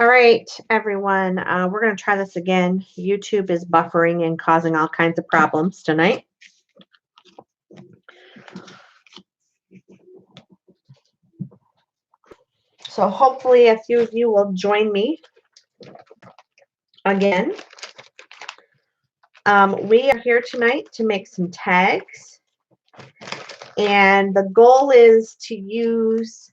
All right, everyone, we're going to try this again. YouTube is buffering and causing all kinds of problems tonight. So hopefully a few of you will join me again. We are here tonight to make some tags. And the goal is to use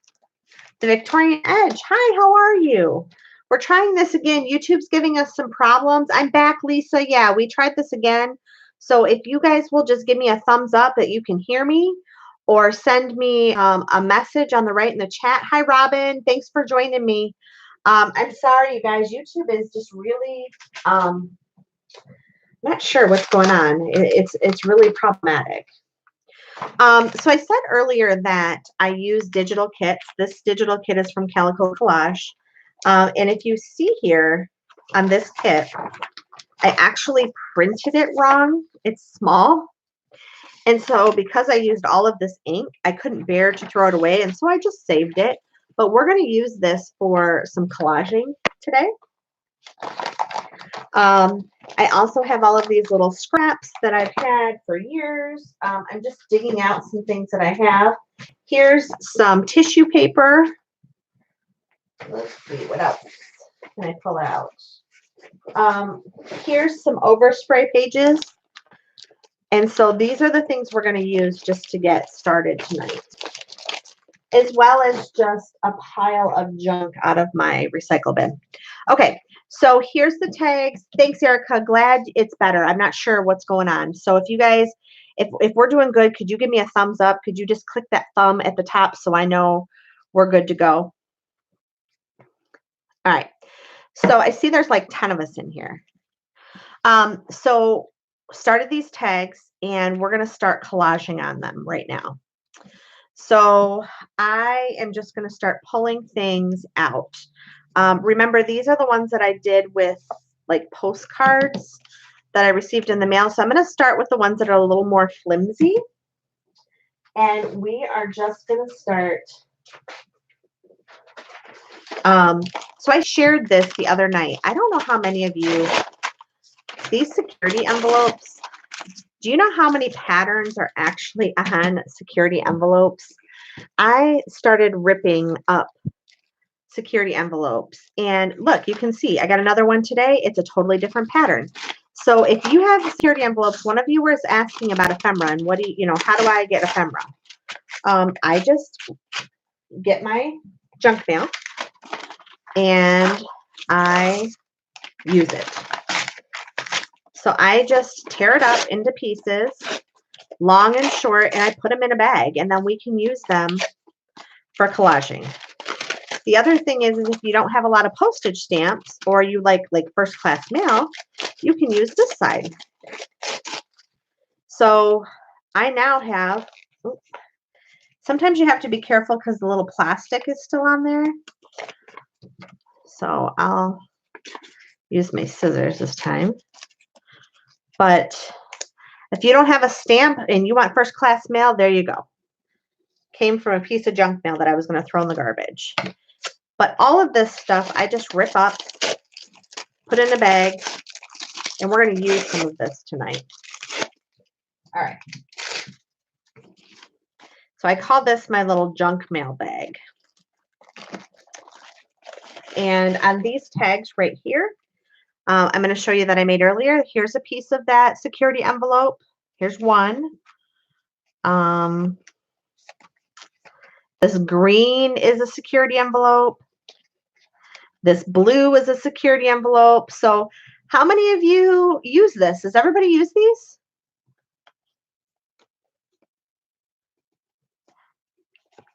the Victorian Edge. Hi, how are you? We're trying this again. YouTube's giving us some problems. I'm back, Lisa. Yeah, we tried this again. So if you guys will just give me a thumbs up that you can hear me, or send me a message on the right in the chat. Hi, Robin. Thanks for joining me. I'm sorry, you guys. YouTube is just really not sure what's going on. It's really problematic. So I said earlier that I use digital kits. This digital kit is from Calico Collage. And if you see here on this kit, I actually printed it wrong. It's small. And so because I used all of this ink, I couldn't bear to throw it away. And so I just saved it. But we're going to use this for some collaging today. I also have all of these little scraps that I've had for years. I'm just digging out some things that I have. Here's some tissue paper. Let's see, what else can I pull out? Here's some overspray pages. And so these are the things we're going to use just to get started tonight, as well as just a pile of junk out of my recycle bin. Okay, so here's the tags. Thanks, Erica. Glad it's better. I'm not sure what's going on. So if you guys, if we're doing good, could you give me a thumbs up? Could you just click that thumb at the top so I know we're good to go? All right. So I see there's like 10 of us in here. So started these tags and we're going to start collaging on them right now. So I am just going to start pulling things out. Remember, these are the ones that I did with like postcards that I received in the mail. So I'm going to start with the ones that are a little more flimsy. And we are just going to start. So I shared this the other night. I don't know how many of you, these security envelopes, do you know how many patterns are actually on security envelopes? I started ripping up security envelopes. And look, you can see I got another one today. It's a totally different pattern. So if you have security envelopes, one of you was asking about ephemera and what do you know, how do I get ephemera? I just get my junk mail and I use it. So I just tear it up into pieces, long and short, and I put them in a bag, and then we can use them for collaging. The other thing is if you don't have a lot of postage stamps or you like first class mail, you can use this side. So I now have, sometimes you have to be careful because the little plastic is still on there. So I'll use my scissors this time. But if you don't have a stamp and you want first class mail, there you go. Came from a piece of junk mail that I was going to throw in the garbage. But all of this stuff, I just rip up, put in a bag, and we're going to use some of this tonight. All right. So I call this my little junk mail bag. And on these tags right here, I'm going to show you that I made earlier. Here's a piece of that security envelope. Here's one. This green is a security envelope. This blue is a security envelope. So how many of you use this? Does everybody use these?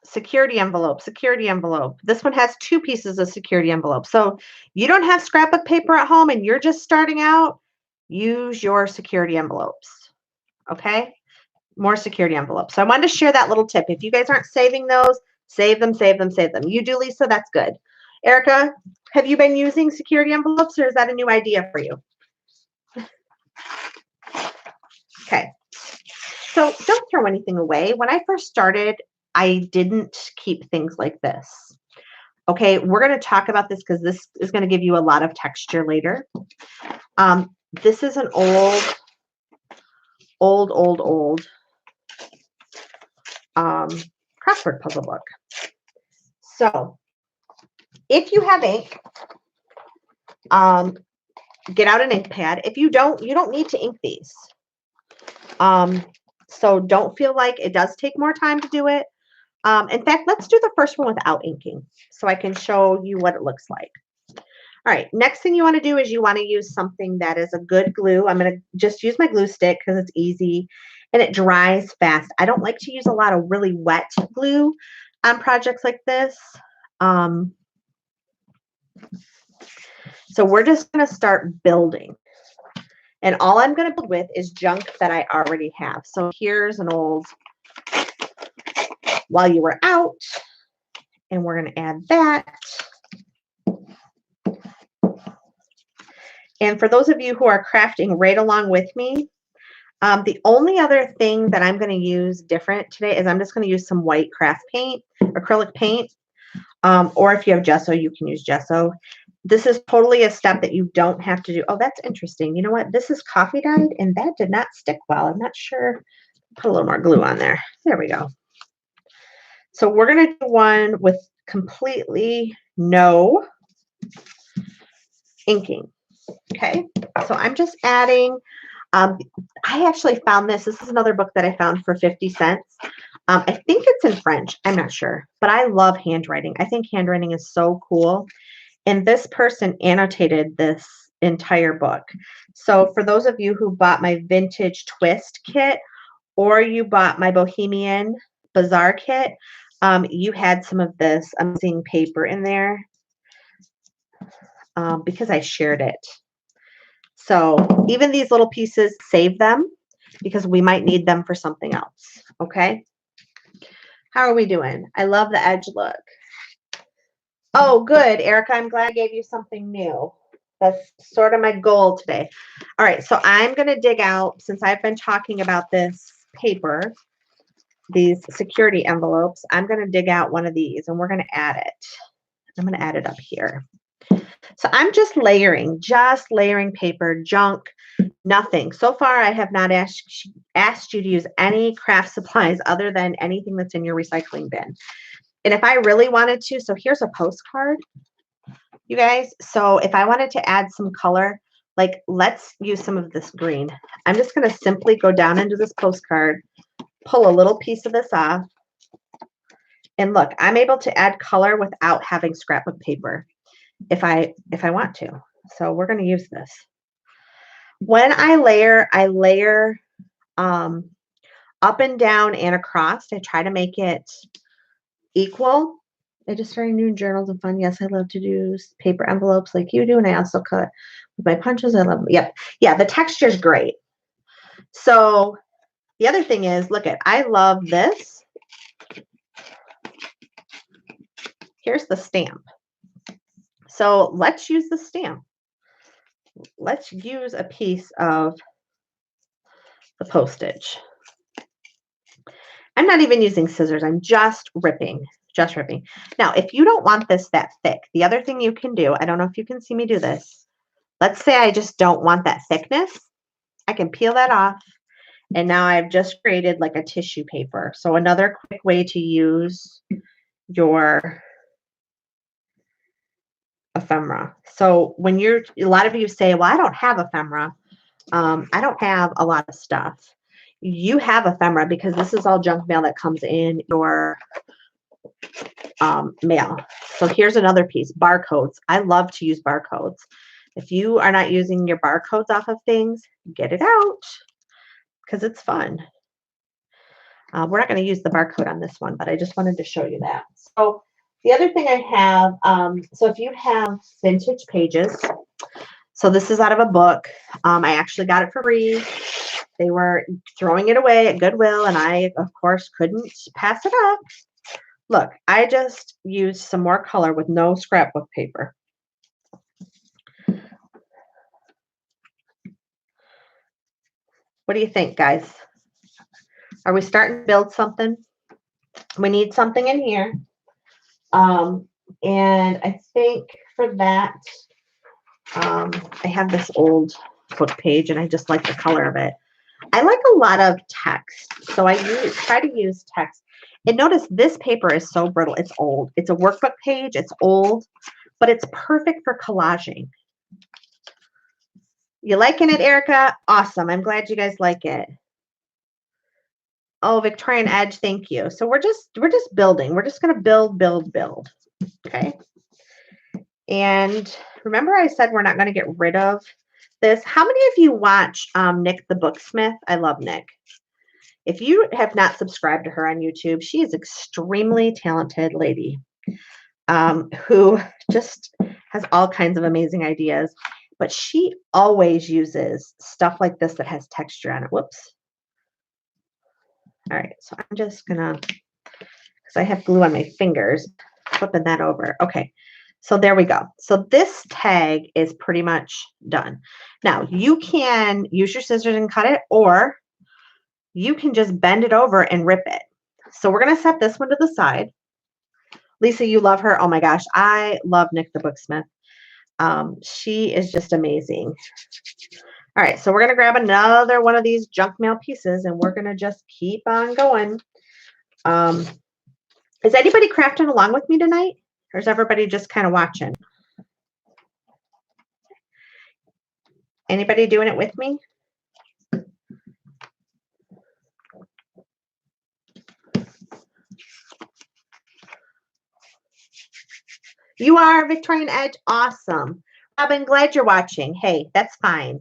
Security envelope, security envelope. This one has two pieces of security envelope. So you don't have scrapbook paper at home and you're just starting out, use your security envelopes. Okay? More security envelopes. So I wanted to share that little tip. If you guys aren't saving those, save them, save them, save them. You do, Lisa? That's good. Erica, have you been using security envelopes or is that a new idea for you? Okay. So don't throw anything away. When I first started, I didn't keep things like this. Okay, we're going to talk about this because this is going to give you a lot of texture later. This is an old crossword puzzle book. So if you have ink, get out an ink pad. If you don't need to ink these. So don't feel like it does take more time to do it. In fact, let's do the first one without inking so I can show you what it looks like. All right, next thing you want to do is you want to use something that is a good glue. I'm going to just use my glue stick because it's easy and it dries fast. I don't like to use a lot of really wet glue on projects like this. So we're just going to start building. And all I'm going to build with is junk that I already have. So here's an old While You Were Out, and we're going to add that. And for those of you who are crafting right along with me, the only other thing that I'm going to use different today is I'm just going to use some white craft paint, acrylic paint, or if you have gesso, you can use gesso. This is totally a step that you don't have to do. Oh, that's interesting. You know what? This is coffee dyed, and that did not stick well. I'm not sure. Put a little more glue on there. There we go. So we're going to do one with completely no inking. Okay, so I'm just adding, I actually found this. This is another book that I found for 50 cents. I think it's in French. I'm not sure, but I love handwriting. I think handwriting is so cool. And this person annotated this entire book. So for those of you who bought my vintage twist kit or you bought my Bohemian Bazaar kit, you had some of this amazing paper in there because I shared it. So even these little pieces, save them because we might need them for something else. Okay. How are we doing? I love the edge look. Oh, good, Erica. I'm glad I gave you something new. That's sort of my goal today. All right. So I'm going to dig out, since I've been talking about this paper, these security envelopes, I'm going to dig out one of these and we're going to add it. I'm going to add it up here. So I'm just layering paper, junk, nothing. So far, I have not asked you to use any craft supplies other than anything that's in your recycling bin. And if I really wanted to, so here's a postcard, you guys. So if I wanted to add some color, like let's use some of this green. I'm just going to simply go down into this postcard, pull a little piece of this off. And look, I'm able to add color without having scrapbook paper if I want to. So we're going to use this. When I layer up and down and across. I try to make it equal. I just started new journals and fun. Yes, I love to do paper envelopes like you do. And I also cut with my punches. I love them. Yep. Yeah, the texture is great. So the other thing is, look at, I love this. Here's the stamp. So let's use the stamp. Let's use a piece of the postage. I'm not even using scissors. I'm just ripping. Now, if you don't want this that thick, the other thing you can do, I don't know if you can see me do this. Let's say I just don't want that thickness. I can peel that off. And now I've just created like a tissue paper. So another quick way to use your ephemera. So when a lot of you say, well, I don't have ephemera. I don't have a lot of stuff. You have ephemera because this is all junk mail that comes in your mail. So here's another piece, barcodes. I love to use barcodes. If you are not using your barcodes off of things, get it out because it's fun. We're not going to use the barcode on this one, but I just wanted to show you that. So the other thing I have, so if you have vintage pages, so this is out of a book. I actually got it for free. They were throwing it away at Goodwill, and I, of course, couldn't pass it up. Look, I just used some more color with no scrapbook paper. What do you think, guys? Are we starting to build something? We need something in here. And I think for that, I have this old book page and I just like the color of it. I like a lot of text, so I try to use text. And notice this paper is so brittle. It's old. It's a workbook page. It's old, but it's perfect for collaging. You liking it, Erica? Awesome. I'm glad you guys like it. Oh, Victorian Edge, thank you. So we're just building. We're just going to build. Okay. And remember I said we're not going to get rid of this. How many of you watch Nick the Booksmith? I love Nick. If you have not subscribed to her on YouTube, she is extremely talented lady who just has all kinds of amazing ideas. But she always uses stuff like this that has texture on it. Whoops. All right, so I'm just gonna, because I have glue on my fingers, flipping that over. Okay, so there we go. So this tag is pretty much done. Now you can use your scissors and cut it, or you can just bend it over and rip it. So we're gonna set this one to the side. Lisa, you love her. Oh my gosh, I love Nick the Booksmith. She is just amazing. All right, so we're gonna grab another one of these junk mail pieces and we're gonna just keep on going. Is anybody crafting along with me tonight? Or is everybody just kind of watching? Anybody doing it with me? You are Victorian Edge. Awesome. Robin, glad you're watching. Hey, that's fine.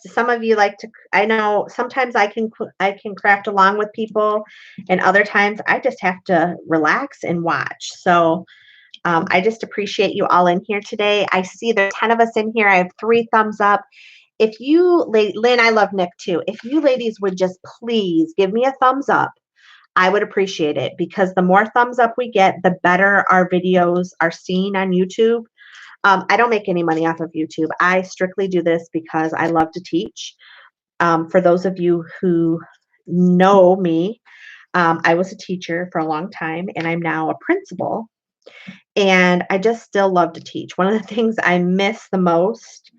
Some of you like to, I know sometimes I can craft along with people, and other times I just have to relax and watch. So I just appreciate you all in here today. I see there's 10 of us in here. I have 3 thumbs up. If you, Lynn, I love Nick too. If you ladies would just please give me a thumbs up, I would appreciate it, because the more thumbs up we get, the better our videos are seen on YouTube. I don't make any money off of YouTube. I strictly do this because I love to teach. For those of you who know me, I was a teacher for a long time and I'm now a principal. And I just still love to teach. One of the things I miss the most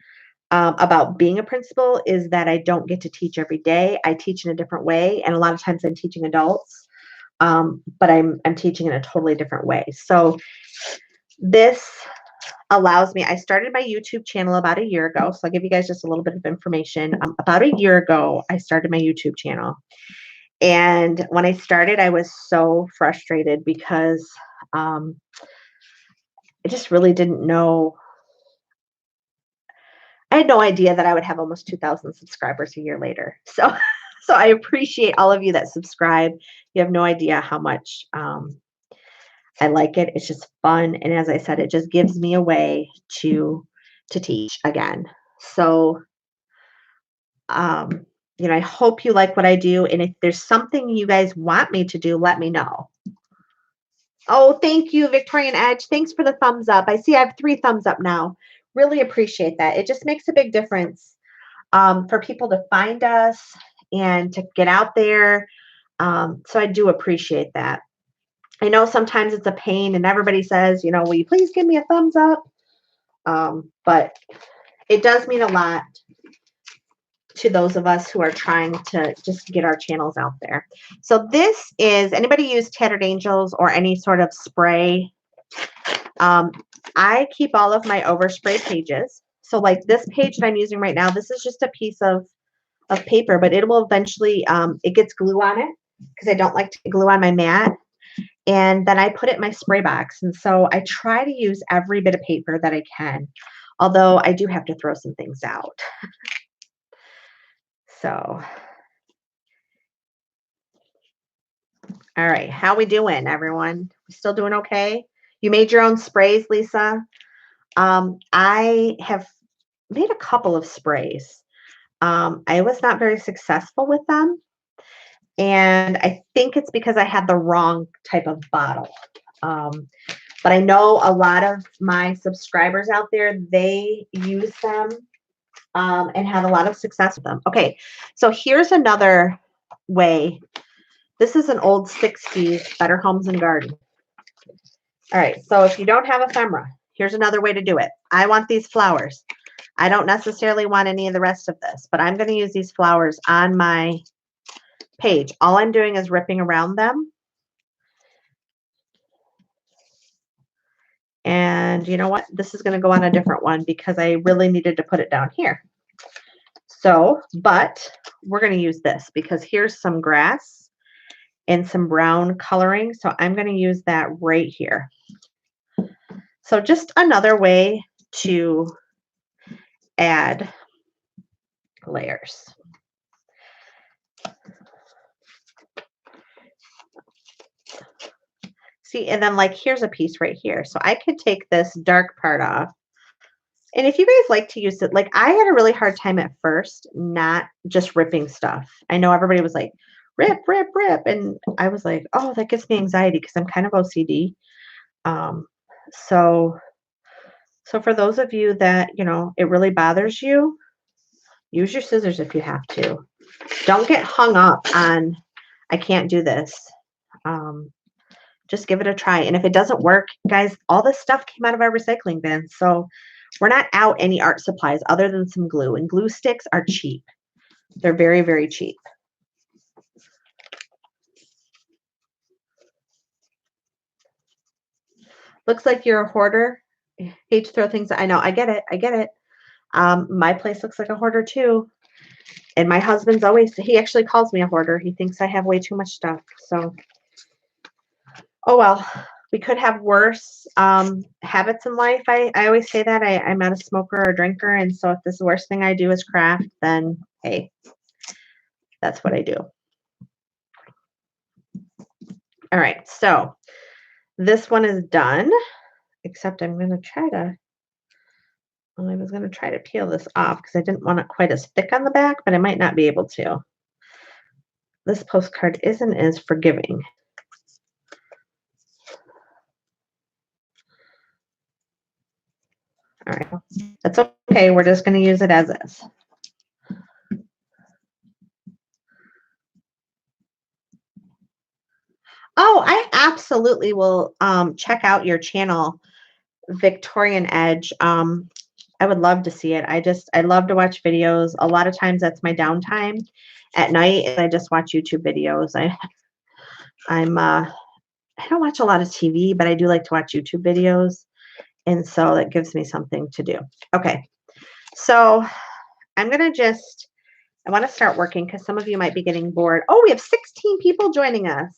about being a principal is that I don't get to teach every day. I teach in a different way. And a lot of times I'm teaching adults, but I'm teaching in a totally different way. So this allows me, I started my YouTube channel about a year ago. So I'll give you guys just a little bit of information. About a year ago, I started my YouTube channel. And when I started, I was so frustrated because I just really didn't know. I had no idea that I would have almost 2,000 subscribers a year later. So I appreciate all of you that subscribe. You have no idea how much I like it. It's just fun. And as I said, it just gives me a way to teach again. So, I hope you like what I do. And if there's something you guys want me to do, let me know. Oh, thank you, Victorian Edge. Thanks for the thumbs up. I see I have 3 thumbs up now. Really appreciate that. It just makes a big difference for people to find us and to get out there. So I do appreciate that. I know sometimes it's a pain and everybody says, will you please give me a thumbs up? But it does mean a lot to those of us who are trying to just get our channels out there. So this is, anybody use Tattered Angels or any sort of spray? I keep all of my overspray pages. So like this page that I'm using right now, this is just a piece of paper, but it will eventually, it gets glue on it because I don't like to glue on my mat. And then I put it in my spray box. And so I try to use every bit of paper that I can, although I do have to throw some things out. So, all right. How we doing, everyone? We still doing okay? You made your own sprays, Lisa? I have made a couple of sprays. I was not very successful with them. And I think it's because I had the wrong type of bottle. But I know a lot of my subscribers out there, they use them and have a lot of success with them. Okay, so here's another way. This is an old 60s Better Homes and Garden. All right, so if you don't have ephemera, here's another way to do it. I want these flowers. I don't necessarily want any of the rest of this, but I'm going to use these flowers on my page. All I'm doing is ripping around them. And you know what? This is going to go on a different one because I really needed to put it down here. So, but we're going to use this because here's some grass and some brown coloring. So I'm going to use that right here. So just another way to add layers. See, and then like here's a piece right here. So I could take this dark part off. And if you guys like to use it, like I had a really hard time at first, not just ripping stuff. I know everybody was like, rip, rip, rip. And I was like, oh, that gives me anxiety because I'm kind of OCD. So for those of you that, you know, it really bothers you, use your scissors if you have to. Don't get hung up on, I can't do this. Just give it a try. And if it doesn't work, guys, all this stuff came out of our recycling bin. So we're not out any art supplies other than some glue. And glue sticks are cheap. They're very, very cheap. Looks like you're a hoarder. Hate to throw things. I know. I get it. I get it. My place looks like a hoarder too. And my husband's always, he actually calls me a hoarder. He thinks I have way too much stuff. So, oh well, we could have worse habits in life. I always say that. I'm not a smoker or a drinker. And so if this worst thing I do is craft, then hey, that's what I do. All right, so this one is done, except I'm going to try to, well, I was going to try to peel this off because I didn't want it quite as thick on the back, but I might not be able to. This postcard isn't as forgiving. All right, that's okay. We're just going to use it as is. Oh, I absolutely will check out your channel, Victorian Edge. I would love to see it. I love to watch videos. A lot of times that's my downtime at night, and I just watch YouTube videos. I don't watch a lot of TV, but I do like to watch YouTube videos. And so that gives me something to do. Okay. So I'm going to I want to start working because some of you might be getting bored. Oh, we have 16 people joining us.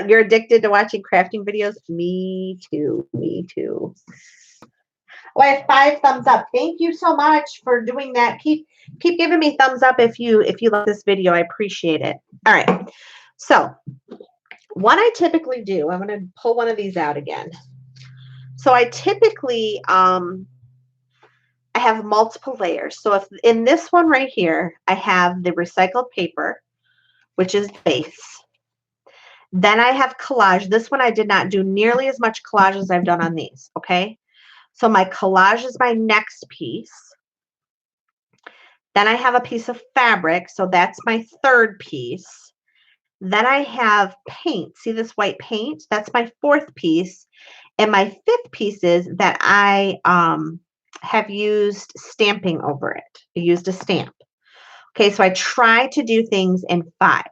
You're addicted to watching crafting videos? Me too. Me too. Oh, I have 5 thumbs up. Thank you so much for doing that. Keep giving me thumbs up if you like this video. I appreciate it. All right. So what I typically do, I'm going to pull one of these out again. So I typically I have multiple layers. So if in this one right here, I have the recycled paper, which is base. Then I have collage. This one I did not do nearly as much collage as I've done on these, okay? So my collage is my next piece. Then I have a piece of fabric, so that's my third piece. Then I have paint. See this white paint? That's my fourth piece. And my fifth piece is that I have used stamping over it. I used a stamp. Okay, so I try to do things in 5s.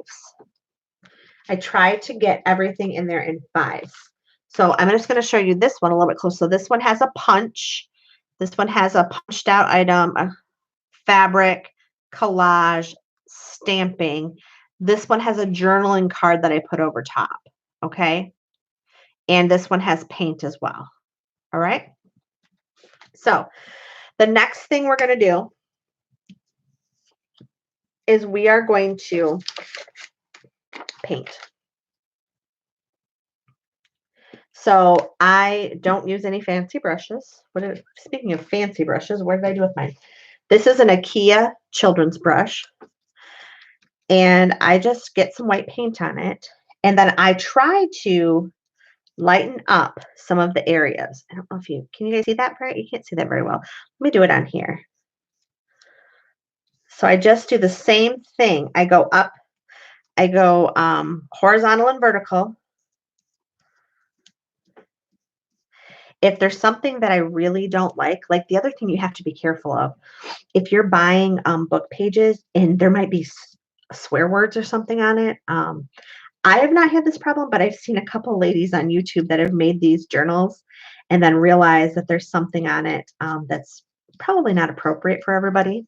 I try to get everything in there in 5s. So I'm just going to show you this one a little bit closer. So this one has a punch. This one has a punched out item, a fabric, collage, stamping. This one has a journaling card that I put over top. Okay. And this one has paint as well. All right. So the next thing we're going to do is we are going to paint. So I don't use any fancy brushes. Speaking of fancy brushes, what did I do with mine? This is an IKEA children's brush. And I just get some white paint on it. And then I try to lighten up some of the areas. I don't know if can you guys see that? You can't see that very well. Let me do it on here. So I just do the same thing. I go up, I go horizontal and vertical. If there's something that I really don't like the other thing you have to be careful of, if you're buying book pages and there might be swear words or something on it. I have not had this problem, but I've seen a couple ladies on YouTube that have made these journals and then realized that there's something on it that's probably not appropriate for everybody.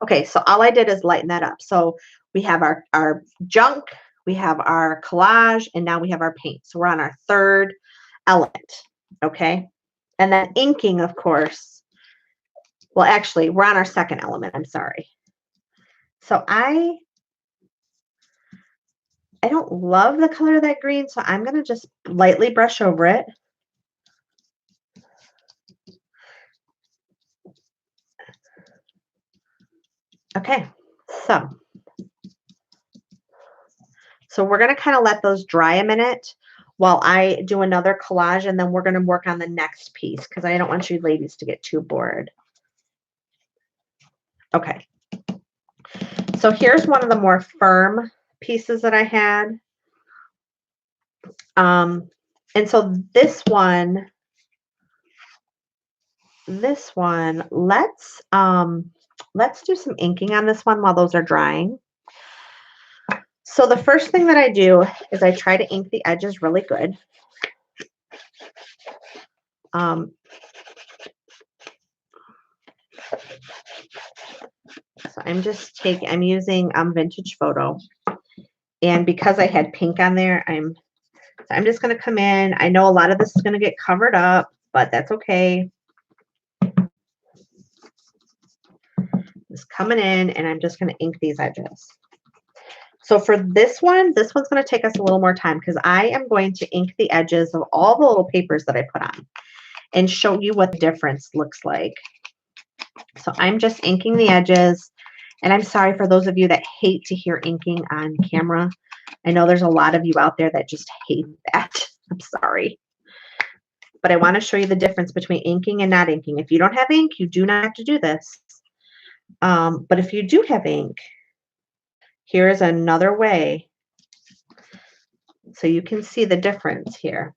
Okay, so all I did is lighten that up. So we have our junk, we have our collage, and now we have our paint. So we're on our third element, okay? And then inking, of course. Well, actually, we're on our second element. I'm sorry. So I don't love the color of that green, so I'm going to just lightly brush over it. Okay, so we're going to kind of let those dry a minute while I do another collage, and then we're going to work on the next piece because I don't want you ladies to get too bored. Okay, so here's one of the more firm pieces that I had. And so this one, let's do some inking on this one while those are drying. So the first thing that I do is I try to ink the edges really good. So I'm using Vintage Photo. And because I had pink on there, I'm just going to come in. I know a lot of this is going to get covered up, but that's okay. Just coming in, and I'm just going to ink these edges. So for this one's going to take us a little more time because I am going to ink the edges of all the little papers that I put on and show you what the difference looks like. So I'm just inking the edges, and I'm sorry for those of you that hate to hear inking on camera. I know there's a lot of you out there that just hate that. I'm sorry. But I want to show you the difference between inking and not inking. If you don't have ink, you do not have to do this. But if you do have ink, here is another way so you can see the difference here.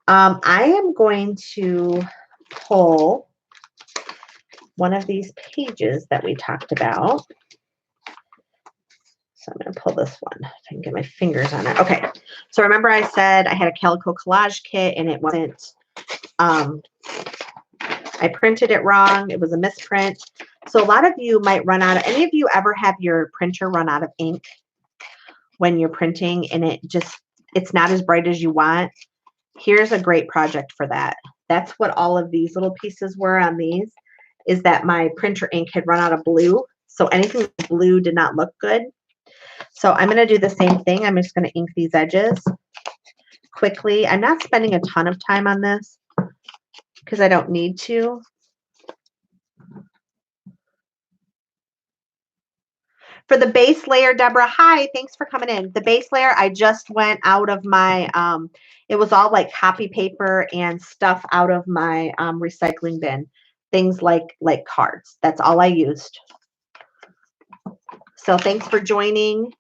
I am going to pull one of these pages that we talked about. So I'm going to pull this one if I can get my fingers on it. Okay. So remember I said I had a calico collage kit and it wasn't, I printed it wrong. It was a misprint. So a lot of you might run out of, any of you ever have your printer run out of ink when you're printing and it's not as bright as you want? Here's a great project for that. That's what all of these little pieces were on these, is that my printer ink had run out of blue. So anything blue did not look good. So I'm going to do the same thing. I'm just going to ink these edges quickly. I'm not spending a ton of time on this because I don't need to. For the base layer, Deborah, hi, thanks for coming in. The base layer, I just went out of my, it was all like copy paper and stuff out of my recycling bin. Things like cards. That's all I used. So thanks for joining.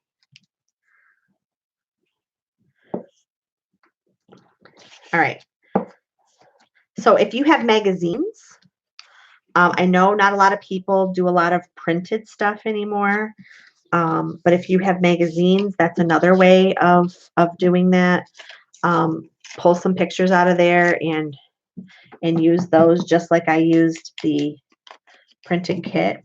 All right. So if you have magazines, I know not a lot of people do a lot of printed stuff anymore. But if you have magazines, that's another way of doing that. Pull some pictures out of there and use those just like I used the printed kit.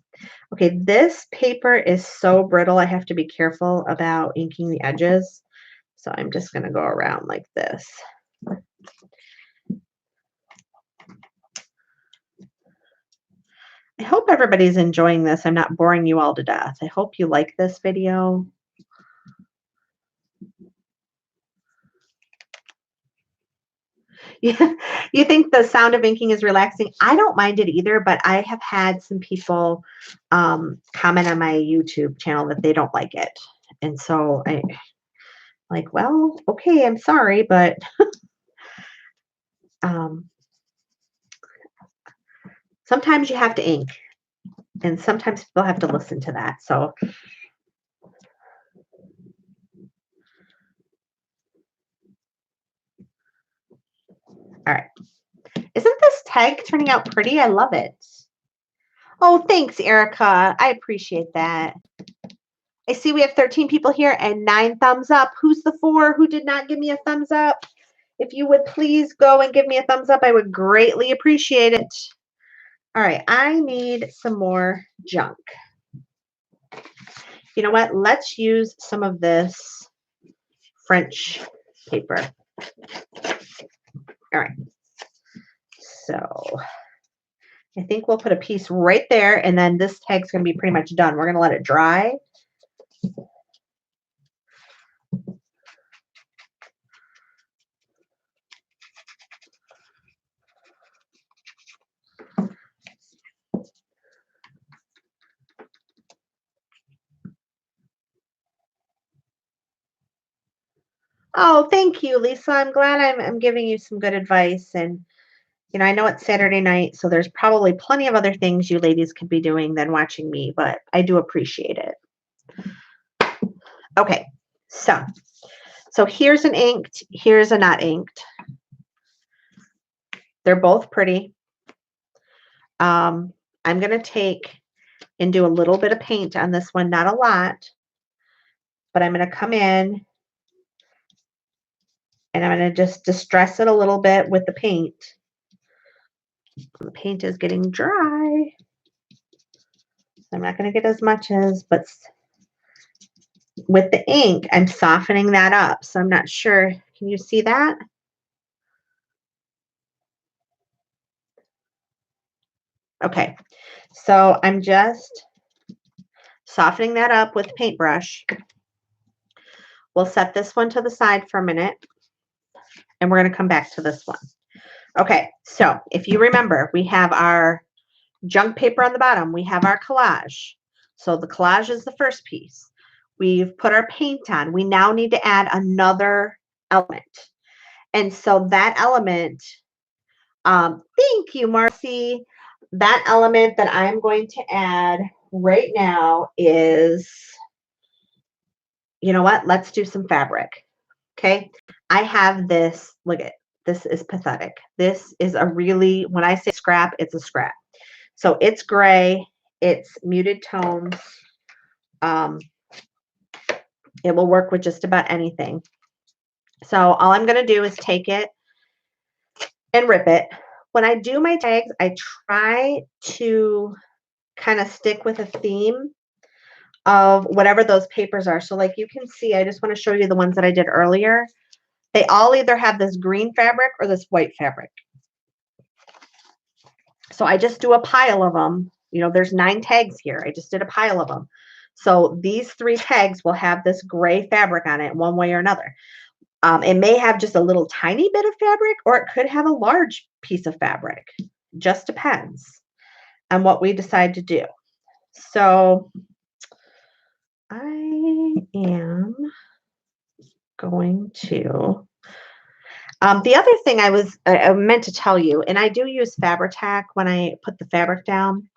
Okay, this paper is so brittle. I have to be careful about inking the edges. So I'm just going to go around like this. I hope everybody's enjoying this. I'm not boring you all to death. I hope you like this video. Yeah, you think the sound of inking is relaxing? I don't mind it either, but I have had some people comment on my YouTube channel that they don't like it. And so I like, well, okay, I'm sorry, but sometimes you have to ink and sometimes people have to listen to that. So all right. Isn't this tag turning out pretty? I love it. Oh, thanks, Erica. I appreciate that. I see we have 13 people here and 9 thumbs up. Who's the 4 who did not give me a thumbs up? If you would please go and give me a thumbs up, I would greatly appreciate it. All right, I need some more junk. You know what? Let's use some of this French paper. All right. So I think we'll put a piece right there, and then this tag's going to be pretty much done. We're going to let it dry. Oh, thank you, Lisa. I'm glad I'm giving you some good advice. And, you know, I know it's Saturday night, so there's probably plenty of other things you ladies could be doing than watching me, but I do appreciate it. Okay, so here's an inked, here's a not inked. They're both pretty. I'm going to take and do a little bit of paint on this one, not a lot, but I'm going to come in and I'm going to just distress it a little bit with the paint. The paint is getting dry. I'm not going to get as much as, but with the ink, I'm softening that up. So I'm not sure. Can you see that? Okay. So I'm just softening that up with paintbrush. We'll set this one to the side for a minute, and we're going to come back to this one. Okay. So if you remember, we have our junk paper on the bottom. We have our collage. So the collage is the first piece. We've put our paint on. We now need to add another element. And so that element, thank you, Marcy. That element that I'm going to add right now is, you know what? Let's do some fabric. Okay. I have this, look at, this is pathetic. This is a really, when I say scrap, it's a scrap. So it's gray, it's muted tones. It will work with just about anything. So all I'm going to do is take it and rip it. When I do my tags, I try to kind of stick with a theme of whatever those papers are. So like you can see, I just want to show you the ones that I did earlier. They all either have this green fabric or this white fabric. So I just do a pile of them. You know, there's 9 tags here. I just did a pile of them. So these 3 tags will have this gray fabric on it one way or another. It may have just a little tiny bit of fabric, or it could have a large piece of fabric. Just depends on what we decide to do. So I am going to, the other thing I meant to tell you, and I do use Fabri-Tac when I put the fabric down.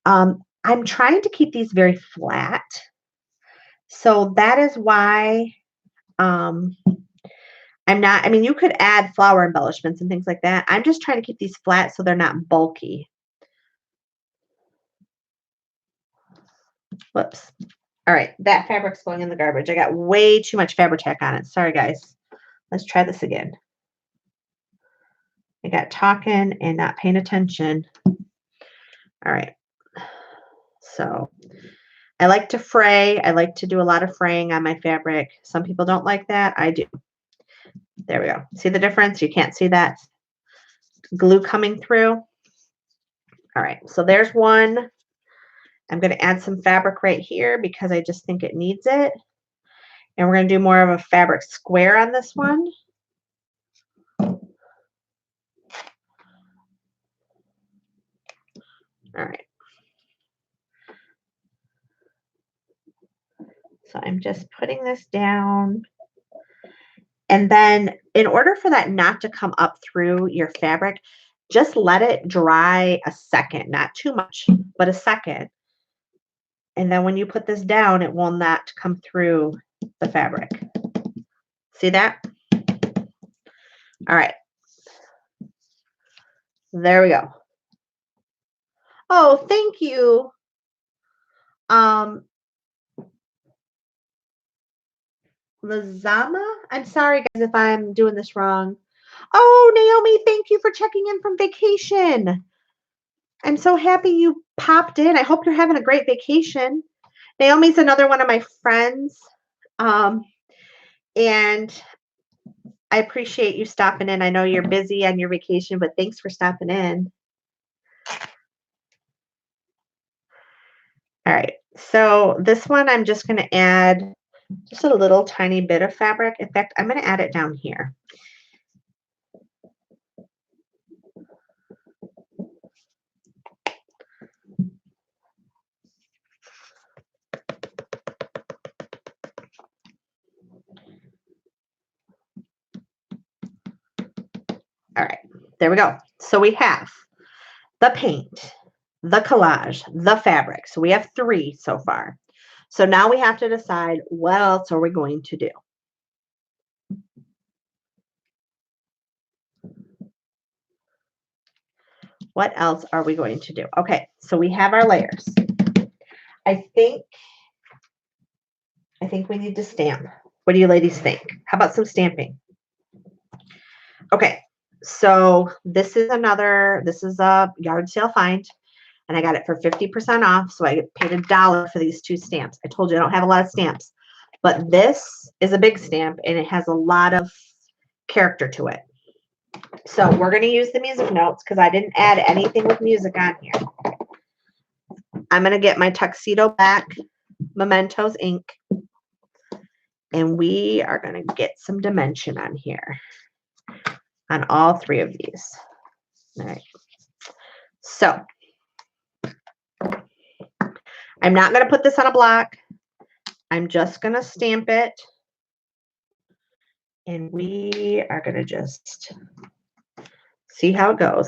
I'm trying to keep these very flat. So that is why I'm not, I mean, you could add flower embellishments and things like that. I'm just trying to keep these flat so they're not bulky. Whoops. All right, that fabric's going in the garbage. I got way too much Fabri-Tac on it. Sorry, guys. Let's try this again. I got talking and not paying attention. All right. So I like to fray. I like to do a lot of fraying on my fabric. Some people don't like that. I do. There we go. See the difference? You can't see that glue coming through. All right. So there's one. I'm going to add some fabric right here because I just think it needs it. And we're going to do more of a fabric square on this one. All right. So I'm just putting this down. And then in order for that not to come up through your fabric, just let it dry a second, not too much, but a second. And then when you put this down, it will not come through the fabric. See that? All right. There we go. Oh, thank you. Lazama? I'm sorry, guys, if I'm doing this wrong. Oh, Naomi, thank you for checking in from vacation. I'm so happy you popped in. I hope you're having a great vacation. Naomi's another one of my friends. And I appreciate you stopping in. I know you're busy on your vacation, but thanks for stopping in. All right. So this one, I'm just going to add just a little tiny bit of fabric. In fact, I'm going to add it down here. All right, there we go. So we have the paint, the collage, the fabric. So we have 3 so far. So now we have to decide what else are we going to do. What else are we going to do? Okay, so we have our layers. I think we need to stamp. What do you ladies think? How about some stamping? Okay, so this is a yard sale find, and I got it for 50% off. So I paid $1 for these 2 stamps. I told you I don't have a lot of stamps, but this is a big stamp and it has a lot of character to it. So we're going to use the music notes because I didn't add anything with music on here. I'm going to get my Tuxedo Black Mementos ink, and we are going to get some dimension on here on all 3 of these. All right. So I'm not going to put this on a block. I'm just going to stamp it. And we are going to just see how it goes.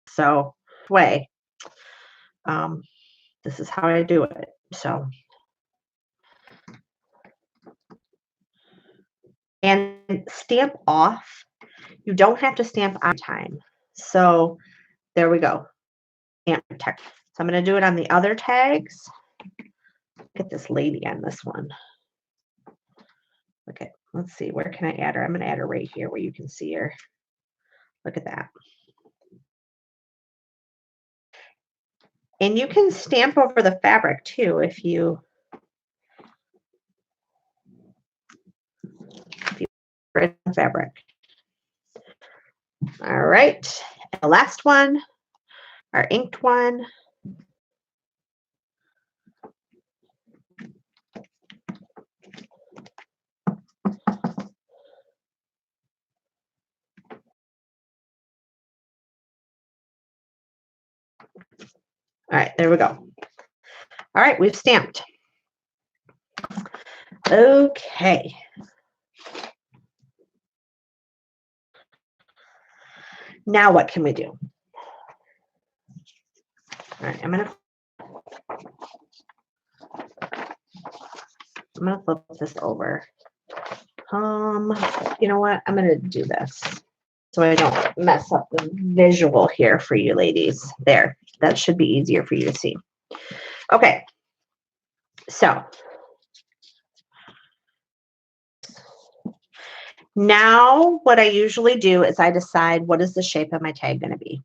So, this is how I do it. So, and stamp off. You don't have to stamp on time. So, there we go. Stamp tag. So, I'm going to do it on the other tags. Get this lady on this one. Okay, let's see. Where can I add her? I'm going to add her right here where you can see her. Look at that. And you can stamp over the fabric too if you read the fabric. All right, and the last one, our inked one. All right, there we go. All right, we've stamped. Okay. Now what can we do? All right, I'm gonna flip this over. You know what? I'm gonna do this so I don't mess up the visual here for you ladies. There, that should be easier for you to see. Okay, so now what I usually do is I decide what is the shape of my tag going to be.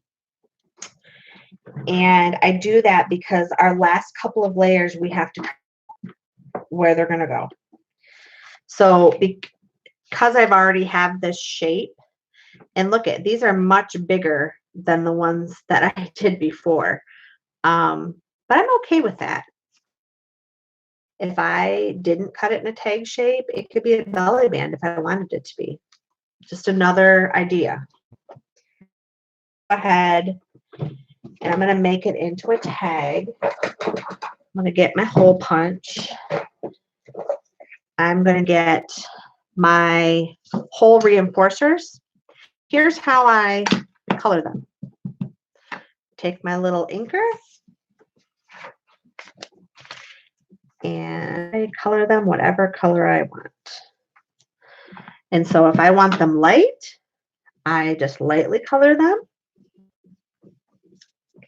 And I do that because our last couple of layers we have to where they're going to go. So because I've already have this shape, and look at these are much bigger than the ones that I did before. But I'm okay with that. If I didn't cut it in a tag shape, it could be a belly band if I wanted it to be. Just another idea. Go ahead, and I'm going to make it into a tag. I'm going to get my hole punch. I'm going to get my hole reinforcers. Here's how I color them. Take my little inker and I color them whatever color I want. And so if I want them light, I just lightly color them.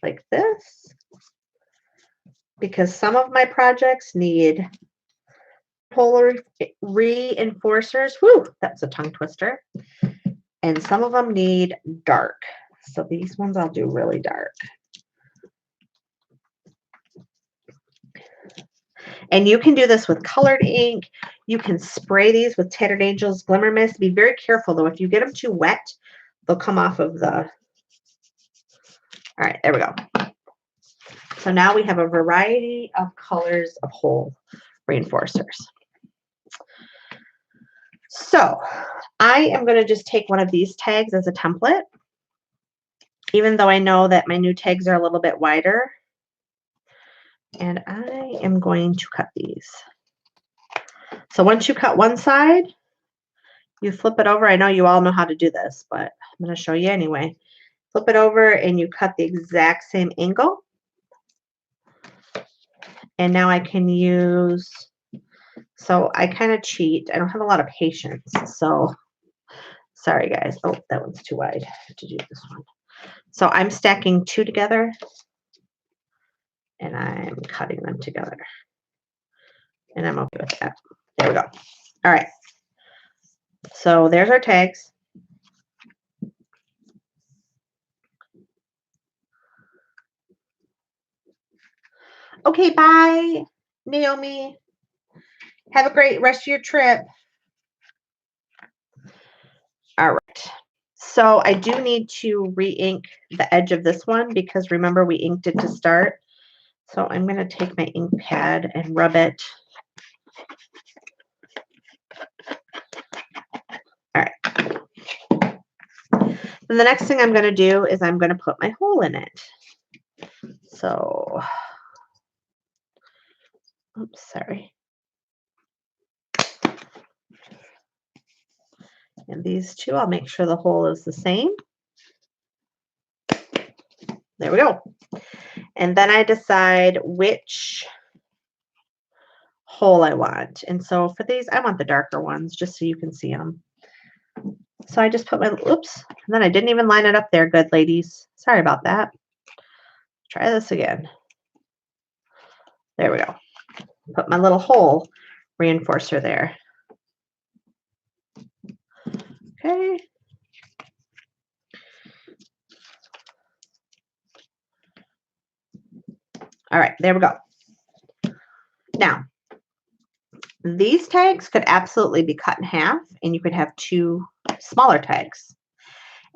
like this, because some of my projects need polar reinforcers. Whew, that's a tongue twister. And some of them need dark. So these ones I'll do really dark. And you can do this with colored ink. You can spray these with Tattered Angels Glimmer Mist. Be very careful though. If you get them too wet, they'll come off of the... All right, there we go. So now we have a variety of colors of hole reinforcers. So I am going to just take one of these tags as a template, even though I know that my new tags are a little bit wider. And I am going to cut these. So once you cut one side, you flip it over. I know you all know how to do this, but I'm going to show you anyway. Flip it over and you cut the exact same angle. And now I can use, so I kind of cheat. I don't have a lot of patience. So sorry guys. Oh, that one's too wide. I have to do this one. So I'm stacking two together and I'm cutting them together. And I'm okay with that. There we go. All right. So there's our tags. Okay, bye, Naomi. Have a great rest of your trip. All right. So I do need to re-ink the edge of this one because remember we inked it to start. So I'm going to take my ink pad and rub it. All right. Then the next thing I'm going to do is I'm going to put my hole in it. So, oops, sorry. And these two, I'll make sure the hole is the same. There we go. And then I decide which hole I want. And so for these, I want the darker ones just so you can see them. So I just put my, oops, and then I didn't even line it up there, good ladies. Sorry about that. Try this again. There we go. Put my little hole reinforcer there. Okay. All right, there we go. Now, these tags could absolutely be cut in half and you could have two smaller tags.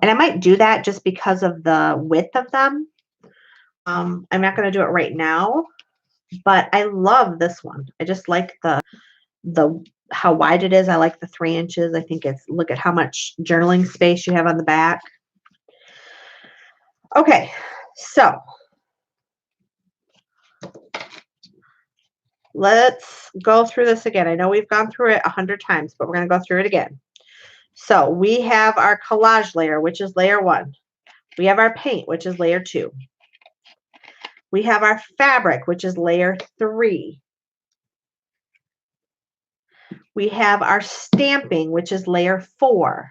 And I might do that just because of the width of them. I'm not going to do it right now, but I love this one. I just like the how wide it is. I like the 3 inches. I think it's, look at how much journaling space you have on the back. Okay, so let's go through this again. I know we've gone through it 100 times, but we're going to go through it again. So we have our collage layer, which is layer 1. We have our paint, which is layer 2. We have our fabric, which is layer 3. We have our stamping, which is layer 4.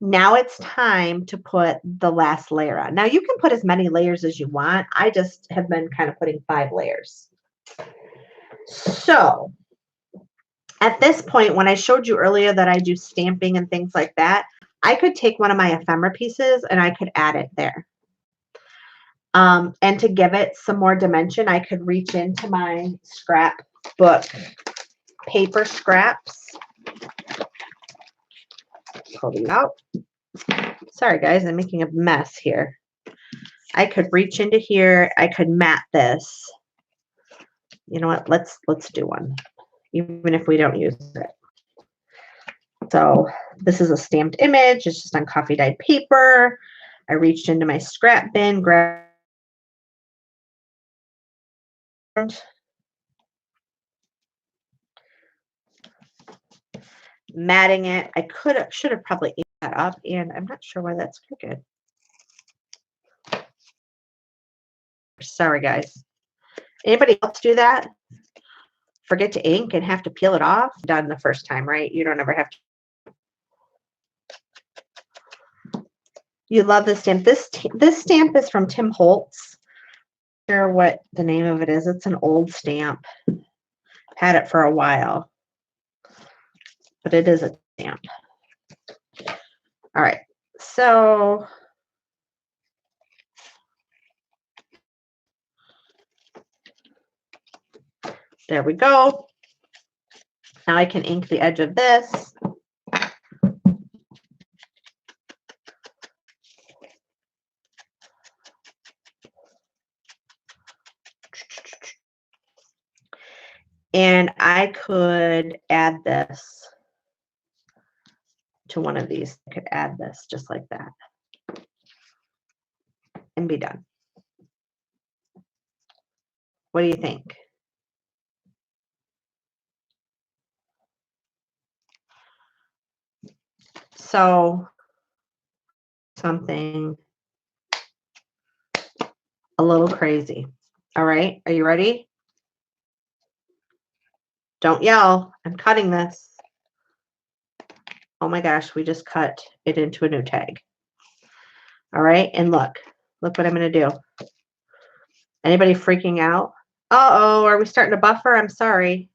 Now it's time to put the last layer on. Now you can put as many layers as you want. I just have been kind of putting 5 layers. So at this point, when I showed you earlier that I do stamping and things like that, I could take one of my ephemera pieces and I could add it there. And to give it some more dimension, I could reach into my scrapbook paper scraps. Pull these out. Sorry, guys, I'm making a mess here. I could reach into here. I could mat this. You know what? Let's do one, even if we don't use it. So this is a stamped image. It's just on coffee dyed paper. I reached into my scrap bin, grabbed matting it. I should have probably inked that up, and I'm not sure why that's crooked. Sorry, guys. Anybody else do that? Forget to ink and have to peel it off? Done the first time, right? You don't ever have to. You love this stamp. This stamp is from Tim Holtz. I'm not sure what the name of it is. It's an old stamp. Had it for a while, but it is a stamp. All right, so there we go. Now I can ink the edge of this. And I could add this to one of these. I could add this just like that and be done. What do you think? So something a little crazy. All right, are you ready? Don't yell. I'm cutting this. Oh my gosh, we just cut it into a new tag. All right, and look what I'm going to do. Anybody freaking out? Uh-oh, are we starting to buffer? I'm sorry.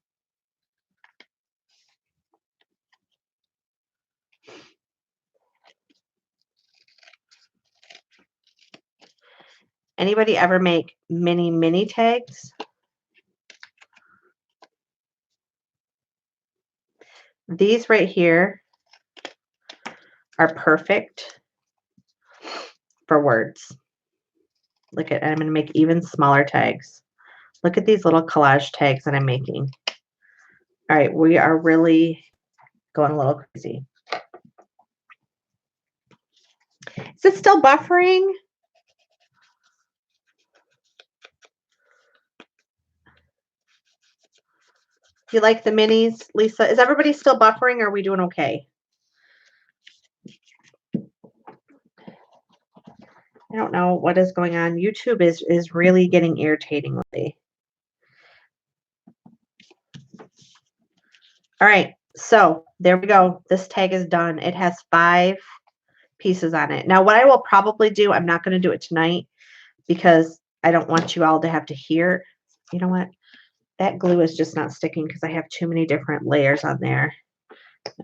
Anybody ever make mini tags? These right here are perfect for words. Look at, I'm going to make even smaller tags. Look at these little collage tags that I'm making. All right, we are really going a little crazy. Is it still buffering? You like the minis, Lisa? Is everybody still buffering, or are we doing okay? I don't know what is going on. YouTube is really getting irritating lately. All right, so there we go. This tag is done. It has 5 pieces on it. Now, what I will probably do, I'm not going to do it tonight because I don't want you all to have to hear. You know what? That glue is just not sticking because I have too many different layers on there.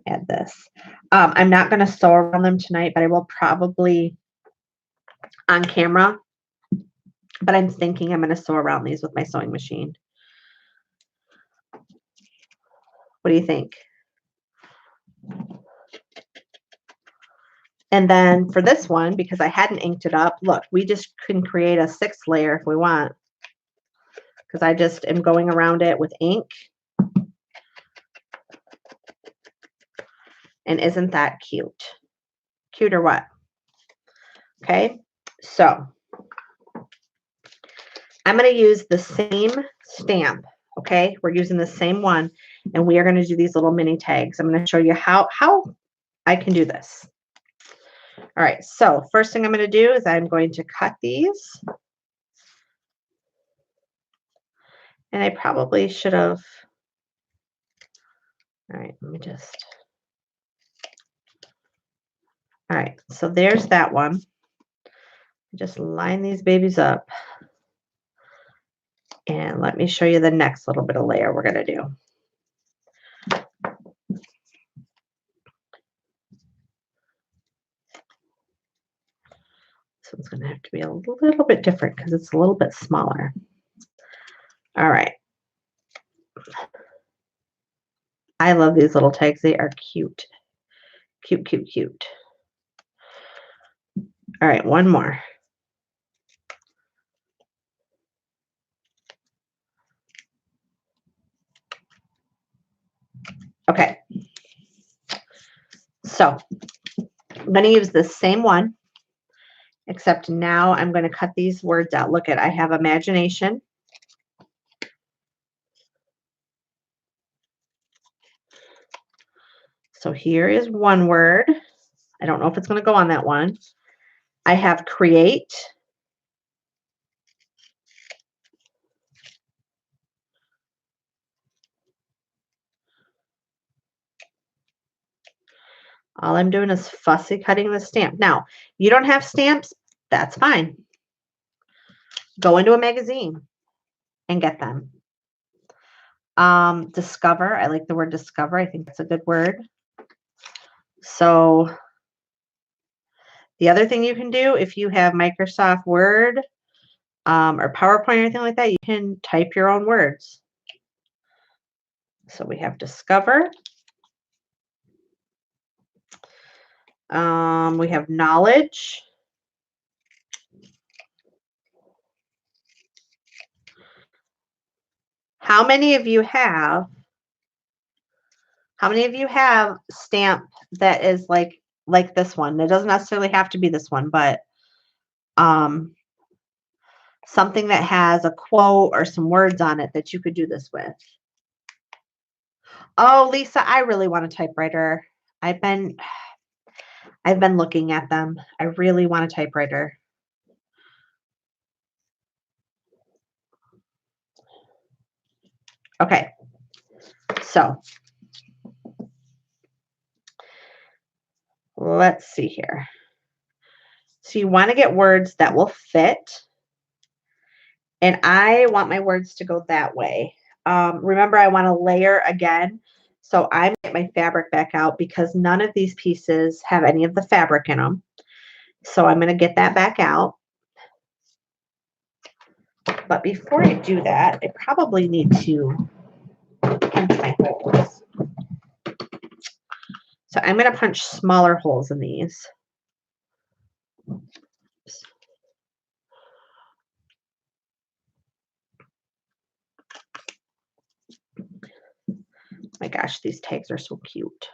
Add this. I'm not going to sew around them tonight, but I will probably on camera. But I'm thinking I'm going to sew around these with my sewing machine. What do you think? And then for this one, because I hadn't inked it up, look, we just can create a 6th layer if we want. Because I just am going around it with ink. And isn't that cute? Cute or what? Okay, so I'm going to use the same stamp. Okay, we're using the same one, and we are going to do these little mini tags. I'm going to show you how I can do this. All right, so first thing I'm going to do is I'm going to cut these. And I probably should have. All right, let me just. All right, so there's that one. Just line these babies up. And let me show you the next little bit of layer we're going to do. So it's going to have to be a little bit different because it's a little bit smaller. All right. I love these little tags. They are cute. Cute, cute, cute. All right, one more. Okay. So I'm going to use the same one, except now I'm going to cut these words out. Look at, I have imagination. So here is one word. I don't know if it's going to go on that one. I have create. All I'm doing is fussy cutting the stamp. Now, you don't have stamps, that's fine. Go into a magazine and get them. Discover. I like the word discover. I think that's a good word. So the other thing you can do, if you have Microsoft Word or PowerPoint or anything like that, you can type your own words. So we have discover. We have knowledge. How many of you have stamp that is like this one? It doesn't necessarily have to be this one, but something that has a quote or some words on it that you could do this with. Oh, Lisa, I really want a typewriter. I've been looking at them. I really want a typewriter. Okay. So let's see here. So you want to get words that will fit. And I want my words to go that way. Remember, I want to layer again. So I'm going to get my fabric back out because none of these pieces have any of the fabric in them. So I'm going to get that back out. But before I do that, I probably need to punch my holes. So I'm going to punch smaller holes in these. My gosh, these tags are so cute.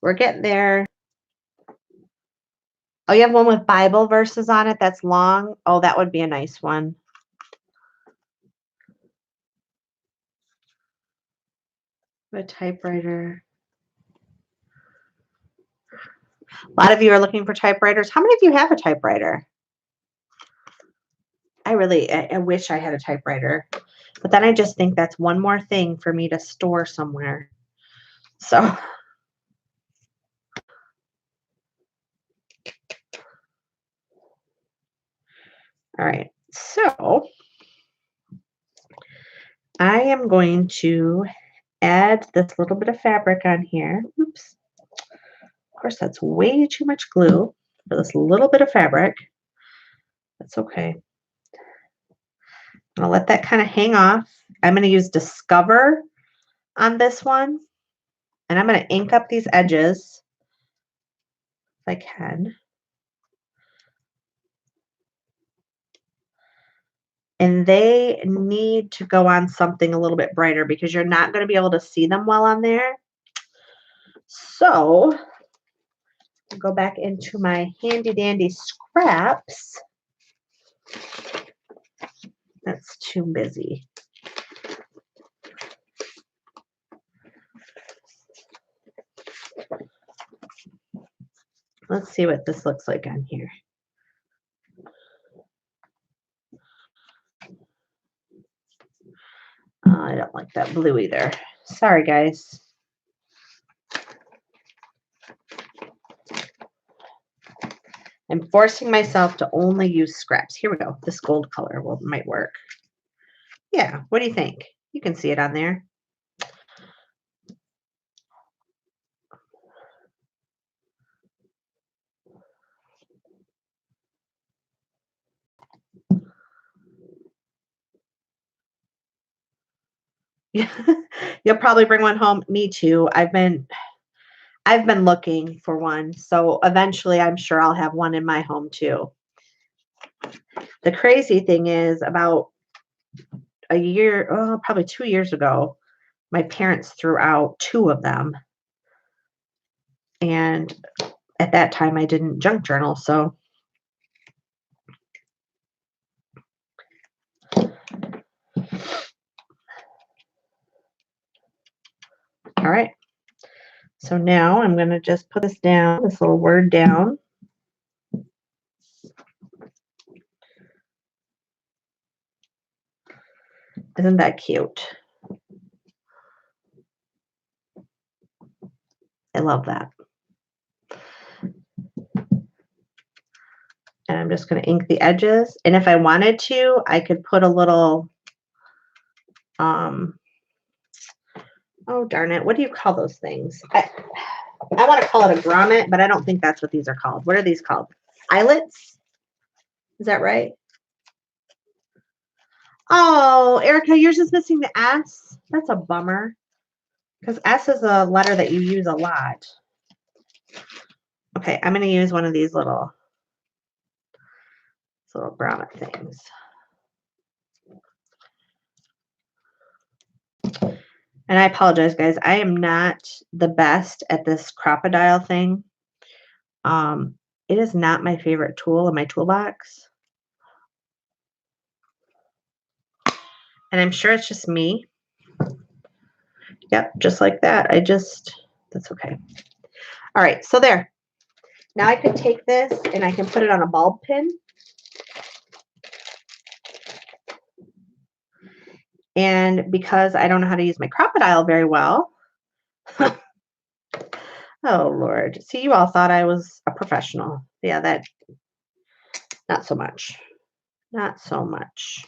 We're getting there. Oh, you have one with Bible verses on it that's long? Oh, that would be a nice one. A typewriter. A lot of you are looking for typewriters. How many of you have a typewriter? I wish I had a typewriter. But then I just think that's one more thing for me to store somewhere. So. All right. So I am going to add this little bit of fabric on here. Oops. Of course, that's way too much glue for this little bit of fabric. That's okay. I'm going to let that kind of hang off. I'm going to use Discover on this one. And I'm going to ink up these edges if I can. And they need to go on something a little bit brighter because you're not going to be able to see them well on there. So I'll go back into my handy dandy scraps. That's too busy. Let's see what this looks like on here. I don't like that blue either. Sorry, guys. I'm forcing myself to only use scraps. Here we go. This gold color might work. Yeah, what do you think? You can see it on there. You'll probably bring one home. Me too. I've been looking for one. So eventually I'm sure I'll have one in my home too. The crazy thing is about a year, probably 2 years ago, my parents threw out 2 of them. And at that time I didn't junk journal. So all right. So now I'm going to just put this down, this little word down. Isn't that cute? I love that. And I'm just going to ink the edges. And if I wanted to, I could put a little, oh, darn it. What do you call those things? I want to call it a grommet, but I don't think that's what these are called. What are these called? Eyelets? Is that right? Oh, Erica, yours is missing the S. That's a bummer. Because S is a letter that you use a lot. Okay, I'm going to use one of these little grommet things. And I apologize, guys. I am not the best at this crocodile thing. It is not my favorite tool in my toolbox. And I'm sure it's just me. Yep, just like that. That's okay. All right, so there. Now I could take this and I can put it on a bulb pin. And because I don't know how to use my crocodile very well, oh, Lord. See, you all thought I was a professional. Yeah, not so much. Not so much.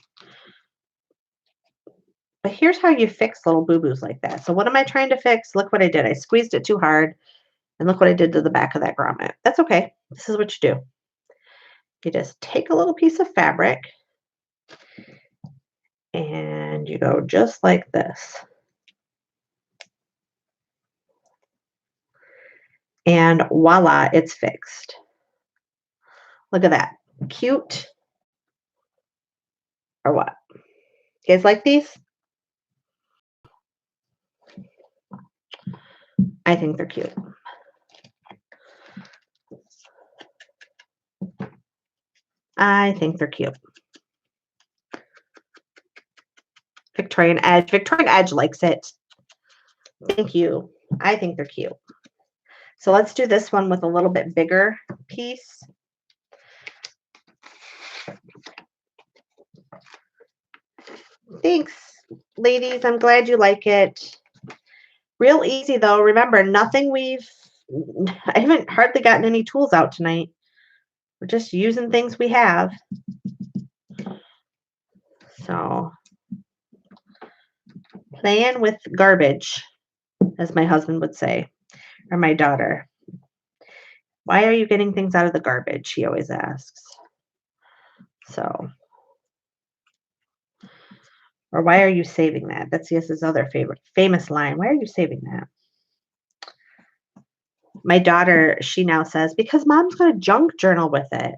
But here's how you fix little boo-boos like that. So what am I trying to fix? Look what I did. I squeezed it too hard. And look what I did to the back of that grommet. That's okay. This is what you do. You just take a little piece of fabric and you go just like this. And voila, it's fixed. Look at that. Cute. Or what? You guys like these? I think they're cute. I think they're cute. Victorian Edge. Victorian Edge likes it. Thank you. I think they're cute. So let's do this one with a little bit bigger piece. Thanks, ladies. I'm glad you like it. Real easy, though. Remember, I haven't hardly gotten any tools out tonight. We're just using things we have. So, playing with garbage, as my husband would say, or my daughter. Why are you getting things out of the garbage? He always asks. So, or why are you saving that? That's his other famous line. Why are you saving that? My daughter, she now says, because mom's got a junk journal with it.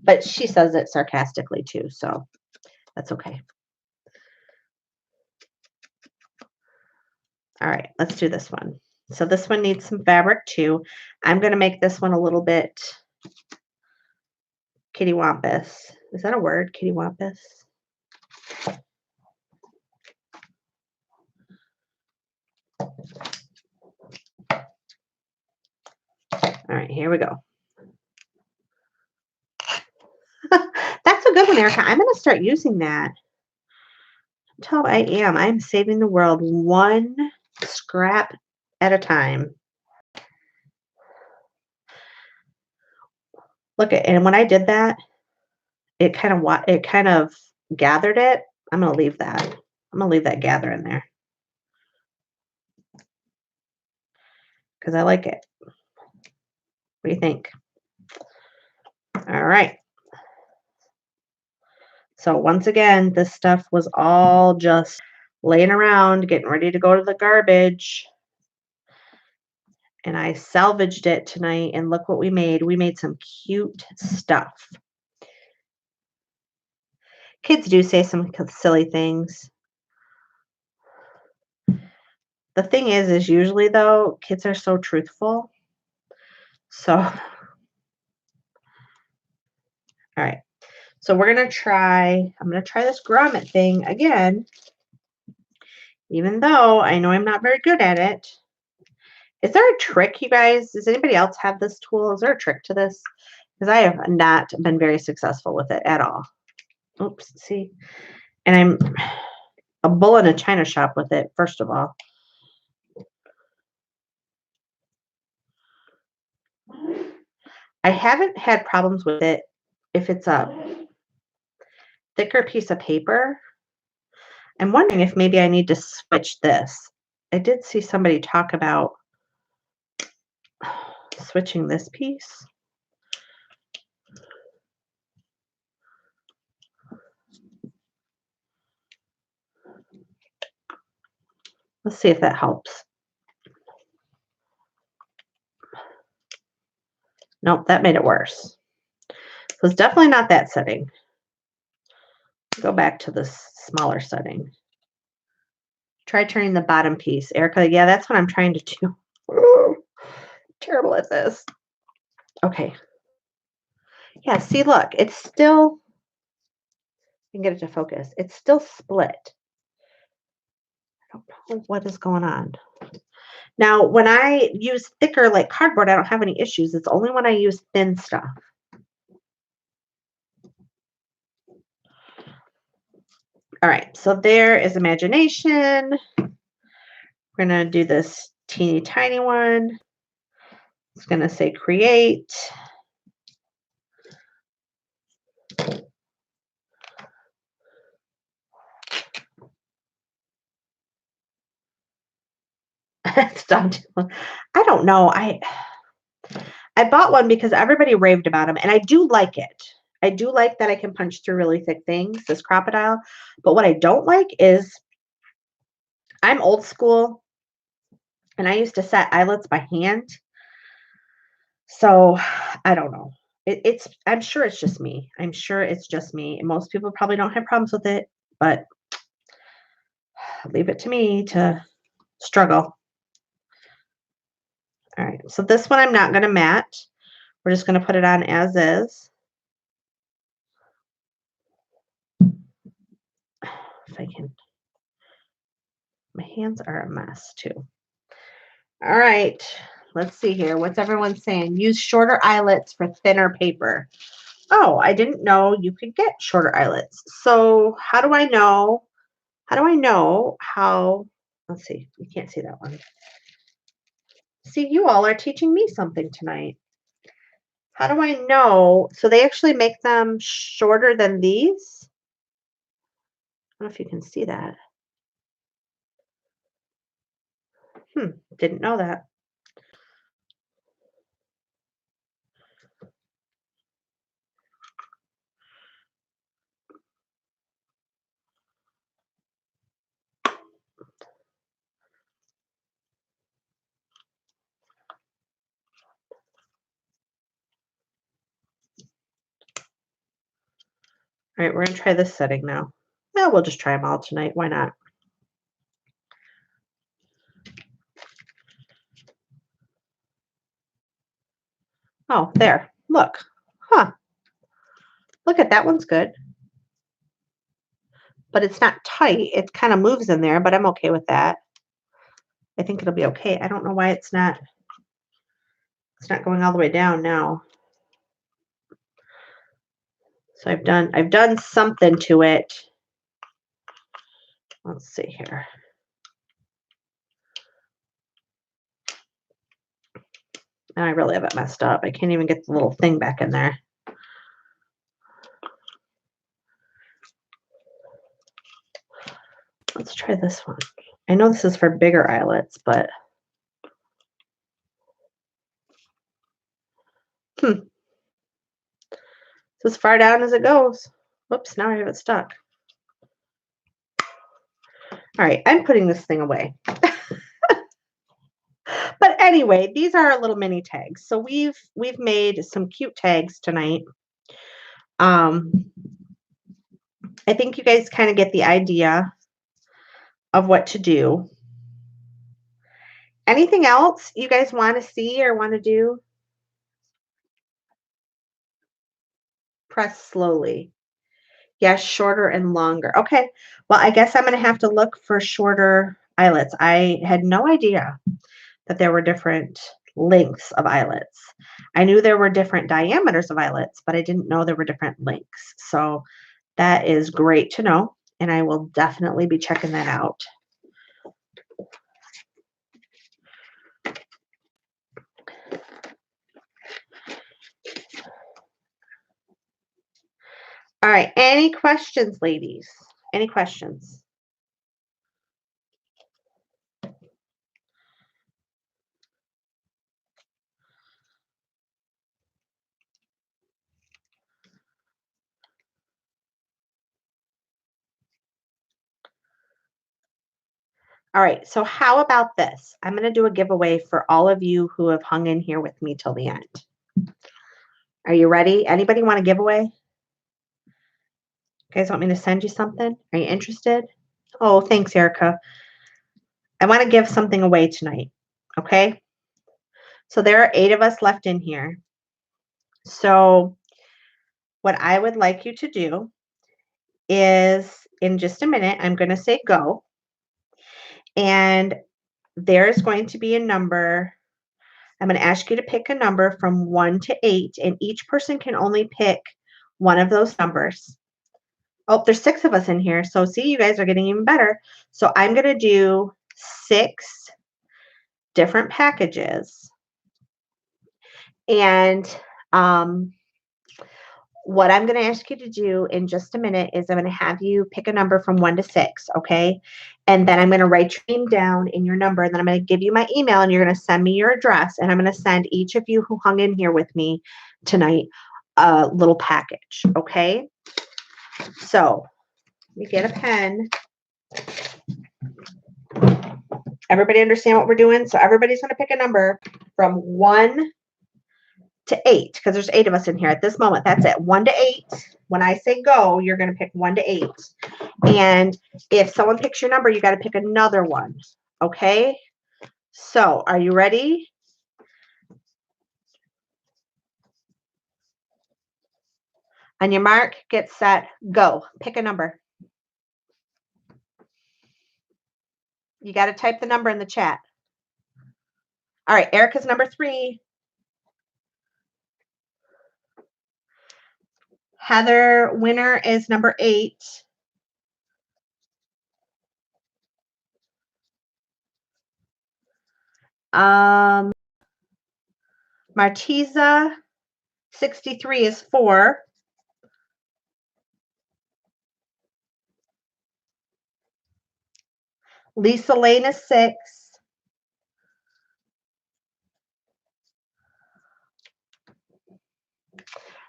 But she says it sarcastically too, so that's okay. All right, let's do this one. So this one needs some fabric too. I'm going to make this one a little bit kittywampus. Is that a word, kittywampus? All right, here we go. That's a good one, Erica. I'm going to start using that. Until I am. I'm saving the world one scrap at a time. Look at, and when I did that, it kind of gathered it. I'm going to leave that. I'm going to leave that gather in there. Because I like it. What do you think? All right. So once again, this stuff was all just laying around, getting ready to go to the garbage. And I salvaged it tonight, and look what we made. We made some cute stuff. Kids do say some silly things. The thing is usually, though, kids are so truthful. So, all right. So I'm going to try this grommet thing again, even though I know I'm not very good at it. Is there a trick, you guys? Does anybody else have this tool? Is there a trick to this? Because I have not been very successful with it at all. Oops, see? And I'm a bull in a china shop with it, first of all. I haven't had problems with it if it's a thicker piece of paper. I'm wondering if maybe I need to switch this. I did see somebody talk about switching this piece. Let's see if that helps. Nope, that made it worse. So it's definitely not that setting. Go back to this smaller setting. Try turning the bottom piece. Erica, yeah, that's what I'm trying to do. Terrible at this. Okay. Yeah, see, look, it's still, I can get it to focus. It's still split. I don't know what is going on. Now, when I use thicker like cardboard, I don't have any issues. It's only when I use thin stuff. All right, so there is imagination. We're going to do this teeny tiny one. It's going to say create. Stop. I don't know. I bought one because everybody raved about them, and I do like it. I do like that I can punch through really thick things, this crocodile. But what I don't like is I'm old school, and I used to set eyelets by hand. So I don't know. I'm sure it's just me. I'm sure it's just me. And most people probably don't have problems with it, but leave it to me to struggle. All right, so this one I'm not going to mat. We're just going to put it on as is. If I can. My hands are a mess too. All right, let's see here. What's everyone saying? Use shorter eyelets for thinner paper. Oh, I didn't know you could get shorter eyelets. So how do I know? How do I know how? Let's see. You can't see that one. See, you all are teaching me something tonight. How do I know? So they actually make them shorter than these? I don't know if you can see that. Didn't know that. All right, we're going to try this setting now. Well, we'll just try them all tonight. Why not? Oh, there. Look. Huh. Look at that one's good. But it's not tight. It kind of moves in there, but I'm okay with that. I think it'll be okay. I don't know why it's not going all the way down now. So I've done something to it. Let's see here. And I really have it messed up. I can't even get the little thing back in there. Let's try this one. I know this is for bigger eyelets, but it's as far down as it goes. Whoops, now I have it stuck. All right, I'm putting this thing away. But anyway, these are our little mini tags. So we've made some cute tags tonight. I think you guys kind of get the idea of what to do. Anything else you guys want to see or want to do? Press slowly. Yes, shorter and longer. Okay. Well, I guess I'm going to have to look for shorter eyelets. I had no idea that there were different lengths of eyelets. I knew there were different diameters of eyelets, but I didn't know there were different lengths. So that is great to know. and I will definitely be checking that out. All right. Any questions, ladies? Any questions? All right. So how about this? I'm going to do a giveaway for all of you who have hung in here with me till the end. Are you ready? Anybody want a giveaway? You guys want me to send you something? Are you interested? Oh, thanks, Erica. I want to give something away tonight. Okay. So there are 8 of us left in here. So what I would like you to do is in just a minute, I'm going to say go. And there's going to be a number. I'm going to ask you to pick a number from 1 to 8, and each person can only pick one of those numbers. Oh, there's 6 of us in here. So see, you guys are getting even better. So I'm going to do 6 different packages. And what I'm going to ask you to do in just a minute is I'm going to have you pick a number from 1 to 6, okay? And then I'm going to write your name down in your number, and then I'm going to give you my email, and you're going to send me your address, and I'm going to send each of you who hung in here with me tonight a little package, okay? So let me get a pen. Everybody understand what we're doing? So everybody's going to pick a number from 1 to 8, because there's 8 of us in here at this moment. That's it. 1 to 8. When I say go, you're going to pick 1 to 8. And if someone picks your number, you got to pick another one. Okay? So, are you ready? On your mark, get set, go. Pick a number. You got to type the number in the chat. All right, Erica's number 3. Heather Winner is number 8. Martiza 63 is 4. Lisa Lane is 6.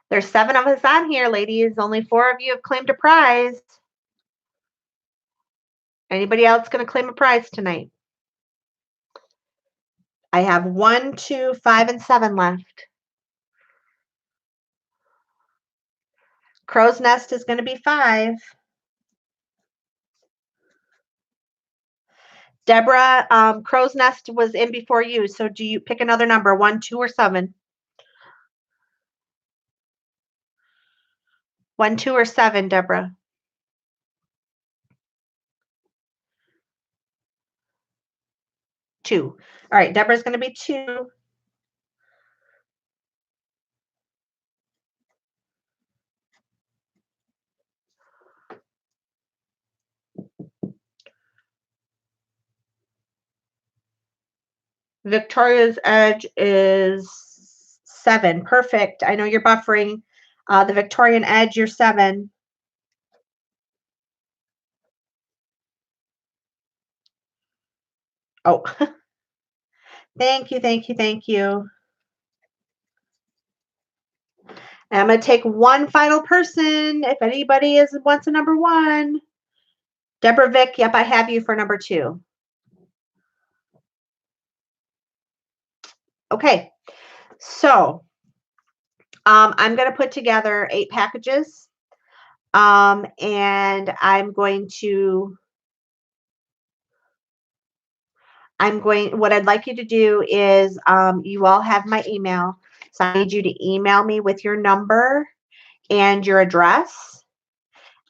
There's 7 of us on here, ladies. Only 4 of you have claimed a prize. Anybody else going to claim a prize tonight? I have 1, 2, 5, and 7 left. Crow's Nest is going to be 5. Deborah, Crow's Nest was in before you, so do you pick another number, 1, 2, or 7? 1, 2, or 7, Deborah? 2. All right, Deborah's going to be 2. Victoria's Edge is 7. Perfect. I know you're buffering. The Victorian Edge, you're 7. Oh, thank you, thank you, thank you. And I'm going to take one final person. If anybody wants a number 1. Deborah Vick, yep, I have you for number 2. Okay, so I'm going to put together 8 packages, and what I'd like you to do is, you all have my email, so I need you to email me with your number and your address.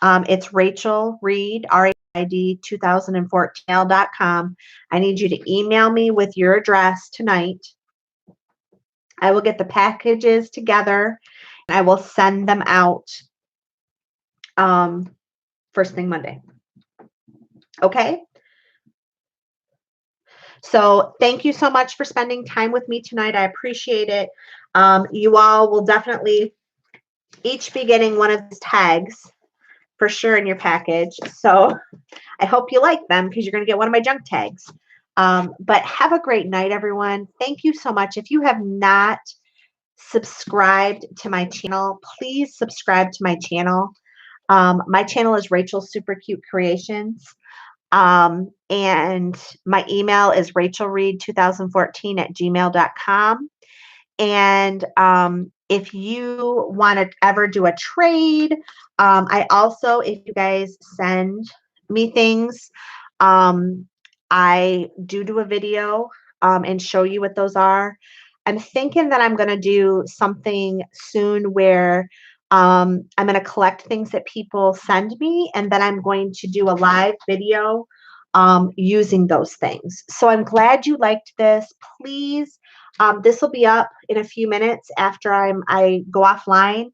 It's Rachel Reed, RAID 2014.com. I need you to email me with your address tonight. I will get the packages together and I will send them out first thing Monday. Okay? So thank you so much for spending time with me tonight. I appreciate it. You all will definitely each be getting one of these tags for sure in your package. So I hope you like them because you're going to get one of my junk tags. But have a great night, everyone. Thank you so much. If you have not subscribed to my channel, please subscribe to my channel. My channel is Rachel Super Cute Creations. And my email is rachelreed2014@gmail.com. And if you want to ever do a trade, I also, if you guys send me things, I do a video and show you what those are. I'm thinking that I'm going to do something soon where I'm going to collect things that people send me, and then I'm going to do a live video using those things. So I'm glad you liked this. Please, this will be up in a few minutes after I go offline.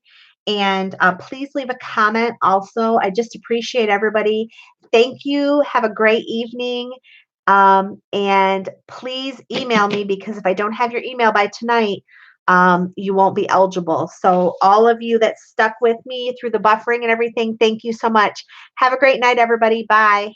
And please leave a comment also. I just appreciate everybody. Thank you. Have a great evening. And please email me, because if I don't have your email by tonight, you won't be eligible. So all of you that stuck with me through the buffering and everything, thank you so much. Have a great night, everybody. Bye.